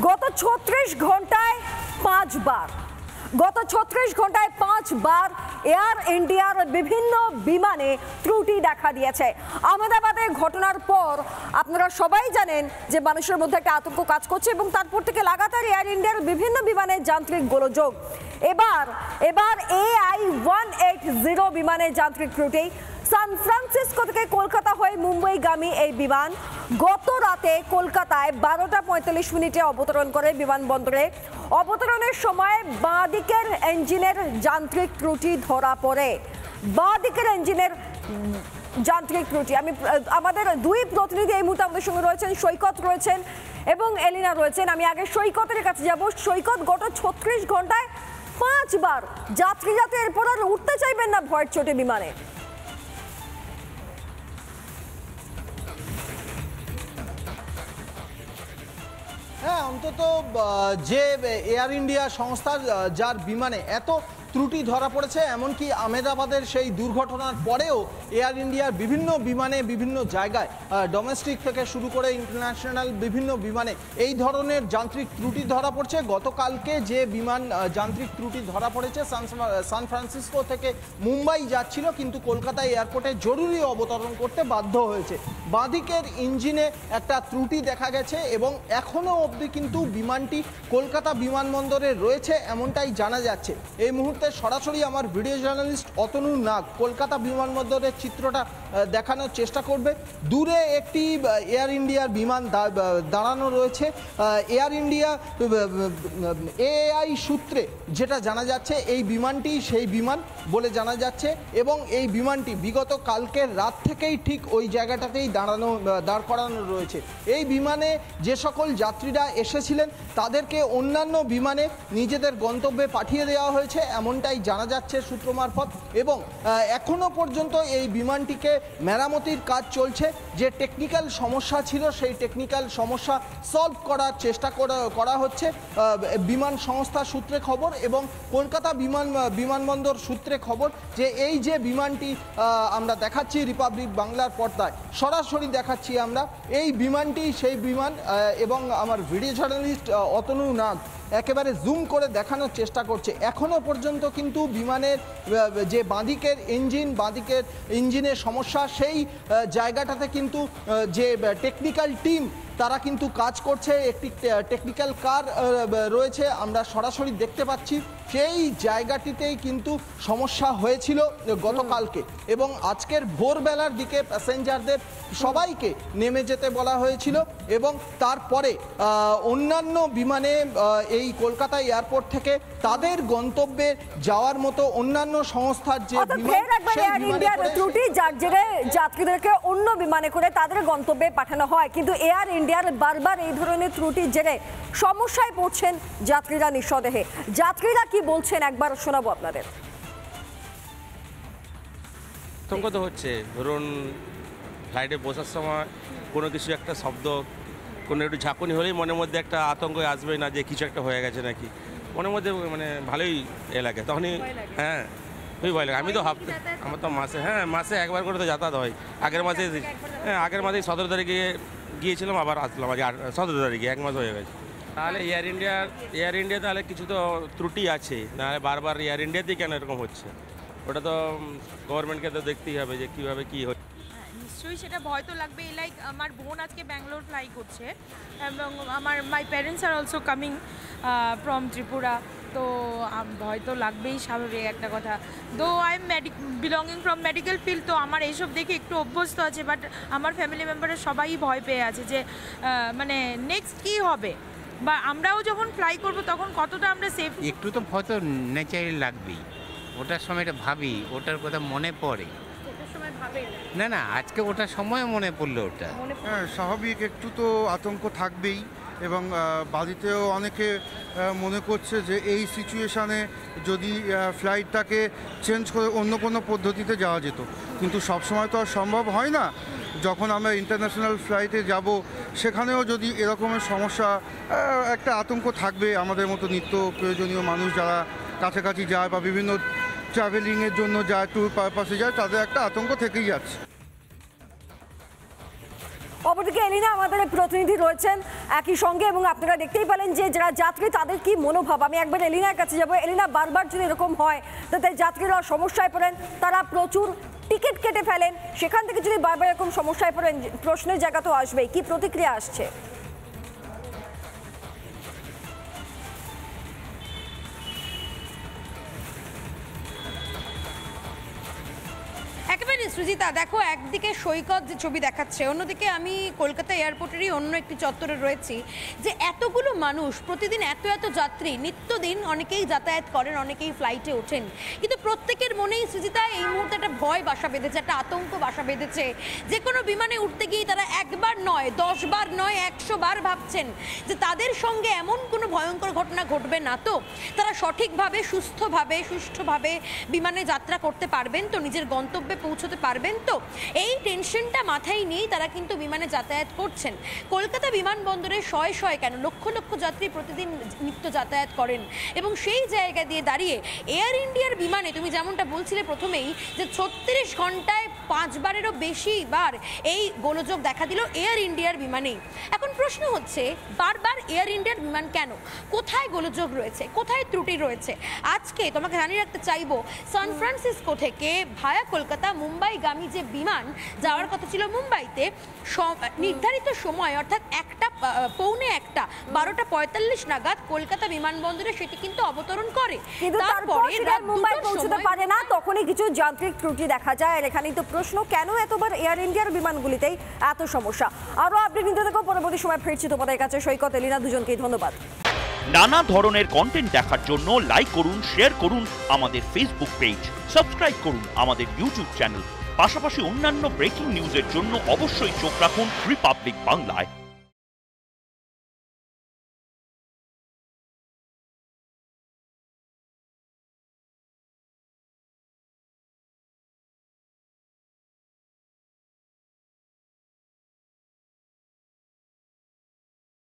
গত 36 ঘন্টায় 5 বার এয়ার ইন্ডিয়ার বিভিন্ন বিমানে ত্রুটি দেখা দিয়েছে। আহমেদাবাদের ঘটনার পর আপনারা সবাই জানেন যে মানুষের মধ্যে একটা আতঙ্ক কাজ করছে এবং তারপর থেকে লাগাতার এয়ার ইন্ডিয়ার বিভিন্ন বিমানে যান্ত্রিক গোলযোগ। এবার AI-180 বিমানে যান্ত্রিক ত্রুটি। সান ফ্রান্সিসকো থেকে কলকাতা হয়ে মুম্বাইগামী এই বিমান গত রাতে কলকাতায় 12টা 45 মিনিটে অবতরণ করে বিমানবন্দরে। অবতরণের সময় বাঁ দিকের ইঞ্জিনের যান্ত্রিক ত্রুটি ধরা পড়ে। আমি আমাদের দুই প্রতিনিধি এই মুহূর্তে আমাদের সঙ্গে রয়েছেন, সৈকত রয়েছেন এবং এলিনা রয়েছেন। আমি আগে সৈকতের কাছে যাব। সৈকত, গত 36 ঘন্টায় 5 বার যাত্রীরা তো এরপর আর উঠতে চাইবেন না ভয়ের চোটে বিমানে। হ্যাঁ, অন্তত যে এয়ার ইন্ডিয়া সংস্থার যার বিমানে এত ত্রুটি ধরা পড়েছে, এমনকি আহমেদাবাদের সেই দুর্ঘটনার পরেও এয়ার ইন্ডিয়ার বিভিন্ন বিমানে বিভিন্ন জায়গায় ডোমেস্টিক থেকে শুরু করে ইন্টারন্যাশনাল বিভিন্ন বিমানে এই ধরনের যান্ত্রিক ত্রুটি ধরা পড়ছে। গতকালকে যে বিমান যান্ত্রিক ত্রুটি ধরা পড়েছে সান ফ্রান্সিসকো থেকে মুম্বাই যাচ্ছিল, কিন্তু কলকাতা এয়ারপোর্টে জরুরি অবতরণ করতে বাধ্য হয়েছে। বাঁদিকের ইঞ্জিনে একটা ত্রুটি দেখা গেছে এবং এখনও অবধি কিন্তু বিমানটি কলকাতা বিমানবন্দরে রয়েছে এমনটাই জানা যাচ্ছে। এই মুহূর্তে সরাসরি আমার ভিডিও জার্নালিস্ট অতনু নাগ কলকাতা বিমানবন্দরের চিত্রটা দেখানোর চেষ্টা করবে। দূরে একটি এয়ার ইন্ডিয়ার বিমান দাঁড়ানো রয়েছে। এয়ার ইন্ডিয়া এআই সূত্রে যেটা জানা যাচ্ছে, এই বিমানটি সেই বিমান বলে জানা যাচ্ছে এবং এই বিমানটি বিগত কালকের রাত থেকেই ঠিক ওই জায়গাটাতেই দাঁড় করানো রয়েছে। এই বিমানে যে সকল যাত্রীরা এসেছিলেন তাদেরকে অন্যান্য বিমানে নিজেদের গন্তব্যে পাঠিয়ে দেওয়া হয়েছে এমনটাই জানা যাচ্ছে সূত্র মারফত। এবং এখনো পর্যন্ত এই বিমানটিকে মেরামতির কাজ চলছে। যে টেকনিক্যাল সমস্যা ছিল সেই টেকনিক্যাল সমস্যা সলভ করার চেষ্টা করা হচ্ছে বিমান সংস্থা সূত্রে খবর এবং কলকাতা বিমানবন্দর সূত্রে খবর যে এই যে বিমানটি আমরা দেখাচ্ছি রিপাবলিক বাংলার পর্দায় সরাসরি দেখাচ্ছি আমরা, এই বিমানটি সেই বিমান এবং আমার ভিডিও জার্নালিস্ট অতনু নাগ একেবারে জুম করে দেখানোর চেষ্টা করছে। এখনও পর্যন্ত কিন্তু বিমানের যে বাঁদিকের ইঞ্জিনের সমস্যা, সেই জায়গাটাতে কিন্তু যে টেকনিক্যাল টিম তারা কিন্তু কাজ করছে। একটি টেকনিক্যাল কার রয়েছে, আমরা সরাসরি দেখতে পাচ্ছি সেই জায়গাটিতেই কিন্তু সমস্যা হয়েছিল গতকালকে এবং আজকের ভোরবেলার দিকে প্যাসেঞ্জারদের সবাইকে নেমে যেতে বলা হয়েছিল এবং তারপরে অন্যান্য বিমানে এই কলকাতা এয়ারপোর্ট থেকে তাদের গন্তব্যে যাওয়ার মতো অন্যান্য সংস্থার যে ত্রুটি যার জেরে যাত্রীদেরকে অন্য বিমানে করে তাদের গন্তব্যে পাঠানো হয়, কিন্তু এয়ার ইন্ডিয়ার বারবার এই ধরনের ত্রুটির জেরে সমস্যায় পড়ছেন যাত্রীরা নিঃসন্দেহে। যাত্রীরা কি বলছেন একবার শোনাবো আপনাদের। আতঙ্ক তো হচ্ছে, ধরুন ফ্লাইটে বসার সময় কোনো কিছু একটা শব্দ, কোনো একটু ঝাঁকুনি হলেই মনের মধ্যে একটা আতঙ্ক আসবে না যে কিছু একটা হয়ে গেছে নাকি, মনের মধ্যে মানে ভালোই লাগে তখনই। হ্যাঁ, খুবই ভয় লাগে। আমি তো আমার তো মাসে একবার করে তো যাতায়াত হয়। আগের মাসে 17 তারিখে গিয়েছিলাম, আবার আসলাম আজ 17 তারিখে, 1 মাস হয়ে গেছে। তাহলে এয়ার ইন্ডিয়া তাহলে কিছু তো ত্রুটি আছে, নাহলে বারবার এয়ার ইন্ডিয়াতেই কেন এরকম হচ্ছে? ওটা তো গভর্নমেন্টকে তো দেখতেই হবে যে কীভাবে কী হচ্ছে। নিশ্চয়ই সেটা ভয় তো লাগবেই। লাইক আমার বোন আজকে ব্যাঙ্গালোর ফ্লাই করছে এবং my parents are also coming from Tripura, তো ভয় তো লাগবেই, স্বাভাবিক একটা কথা। Though I am belonging from medical field, তো আমার এইসব দেখে একটু অভ্যস্ত আছে, বাট আমার ফ্যামিলি মেম্বারের সবাই ভয় পেয়ে আছে যে মানে নেক্সট কী হবে, বা আমরাও যখন ফ্লাই করব তখন কতটা আমরা সেফ। একটু তো ভয় তো ন্যাচারালি লাগবেই, ওটার সময় এটা ভাবি, ওটার কথা মনে পড়ে। না আজকে ওটার সময় মনে পড়লো ওটা। হ্যাঁ, স্বাভাবিক একটু তো আতঙ্ক থাকবেই এবং বাড়িতেও অনেকে মনে করছে যে এই সিচুয়েশানে যদি ফ্লাইটটাকে চেঞ্জ করে অন্য কোনো পদ্ধতিতে যাওয়া যেত, কিন্তু সবসময় তো আর সম্ভব হয় না। যখন আমরা ইন্টারন্যাশনাল ফ্লাইটে যাব সেখানেও যদি এরকমের সমস্যা, একটা আতঙ্ক থাকবে। আমাদের মতো নিত্য প্রয়োজনীয় মানুষ যারা কাছাকাছি যায় বা বিভিন্ন ট্রাভেলিংয়ের জন্য যায়, ট্যুর পারপাসে যায়, তাদের একটা আতঙ্ক থেকেই যাচ্ছে। অপরদিকে এলিনা আমাদের প্রতিনিধি রয়েছেন একই সঙ্গে, এবং আপনারা দেখতেই পেলেন যে যারা যাত্রী তাদের কি মনোভাব। আমি একবার এলিনার কাছে যাব। এলিনা, বারবার যদি এরকম হয় তাতে যাত্রীরা সমস্যায় পড়েন, তারা প্রচুর টিকিট কেটে ফেলেন, সেখান থেকে যদি বারবার এরকম সমস্যায় পড়েন প্রশ্নের জায়গা তো আসবেই। কি প্রতিক্রিয়া আসছে? একেবারে সৃজিতা, দেখো একদিকে সৈকত যে ছবি দেখাচ্ছে, অন্যদিকে আমি কলকাতা এয়ারপোর্টেরই অন্য একটি চত্বরে রয়েছি, যে এতগুলো মানুষ প্রতিদিন এত যাত্রী নিত্যদিন অনেকেই যাতায়াত করেন, অনেকেই ফ্লাইটে ওঠেন, কিন্তু প্রত্যেকের মনেই সৃজিতা এই মুহূর্তে একটা ভয় বাসা বেঁধেছে, একটা আতঙ্ক বাসা বেঁধেছে। যে কোনো বিমানে উঠতে গিয়ে তারা একবার নয়, 10 বার নয়, 100 বার ভাবছেন যে তাদের সঙ্গে এমন কোনো ভয়ঙ্কর ঘটনা ঘটবে না তো, তারা সঠিকভাবে সুষ্ঠুভাবে বিমানে যাত্রা করতে পারবেন তো, নিজের গন্তব্যে পৌঁছতে পারবেন তো, এই টেনশনটা মাথায় নিয়েই তারা কিন্তু বিমানে যাতায়াত করছেন। কলকাতা বিমানবন্দরে শয়ে কেন লক্ষ যাত্রী প্রতিদিন নিত্য যাতায়াত করেন, এবং সেই জায়গা দিয়ে দাঁড়িয়ে এয়ার ইন্ডিয়ার বিমানে তুমি যেমনটা বলছিলে প্রথমেই যে 36 ঘন্টায় 5 বারেরও বেশি বার এই গোলযোগ দেখা দিল এয়ার ইন্ডিয়ার বিমানেই। এখন প্রশ্ন হচ্ছে, বারবার এয়ার ইন্ডিয়ার বিমান কেন? কোথায় গোলযোগ রয়েছে, কোথায় ত্রুটি রয়েছে? আজকে তোমাকে জানিয়ে রাখতে চাইবো, সান ফ্রান্সিসকো থেকে ভায়া কলকাতা মুম্বাইগামী যে বিমান যাওয়ার কথা ছিল মুম্বাইতে, নির্ধারিত সময় অর্থাৎ 12:45 নাগাদ কলকাতা বিমানবন্দরে সেটি কিন্তু অবতরণ করে, কিন্তু তারপরে মুম্বাই পৌঁছতে পারে না, তখনই কিছু যান্ত্রিক ত্রুটি দেখা যায়। আর এখানেই তো প্রশ্ন, কেন এতবার এয়ার ইন্ডিয়ার বিমানগুলিতেই এত সমস্যা? আরো আপডেট নিতে থাকো, পরবর্তী সময় ফিরছি তোমাদের কাছে। সৈকত, এলিনা, দুজনকেই ধন্যবাদ। নানা ধরনের কন্টেন্ট দেখার জন্য লাইক করুন, শেয়ার করুন আমাদের ফেসবুক পেজ, সাবস্ক্রাইব করুন আমাদের ইউটিউব চ্যানেল। পাশাপাশি অন্যান্য ব্রেকিং নিউজের জন্য অবশ্যই চোখ রাখুন রিপাবলিক বাংলায়।